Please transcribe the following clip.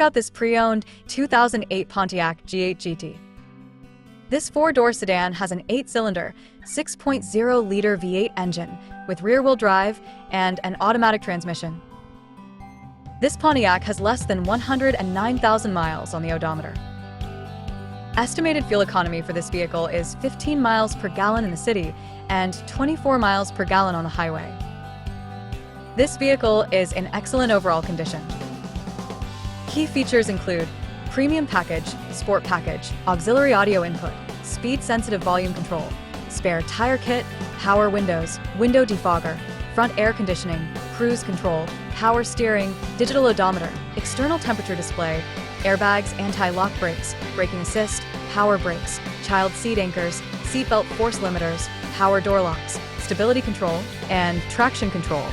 Out this pre-owned 2008 Pontiac G8 GT. This four-door sedan has an 8-cylinder, 6.0-liter V8 engine with rear-wheel drive and an automatic transmission. This Pontiac has less than 109,000 miles on the odometer. Estimated fuel economy for this vehicle is 15 miles per gallon in the city and 24 miles per gallon on the highway. This vehicle is in excellent overall condition. Key features include premium package, sport package, auxiliary audio input, speed-sensitive volume control, spare tire kit, power windows, window defogger, front air conditioning, cruise control, power steering, digital odometer, external temperature display, airbags, anti-lock brakes, braking assist, power brakes, child seat anchors, seatbelt force limiters, power door locks, stability control, and traction control.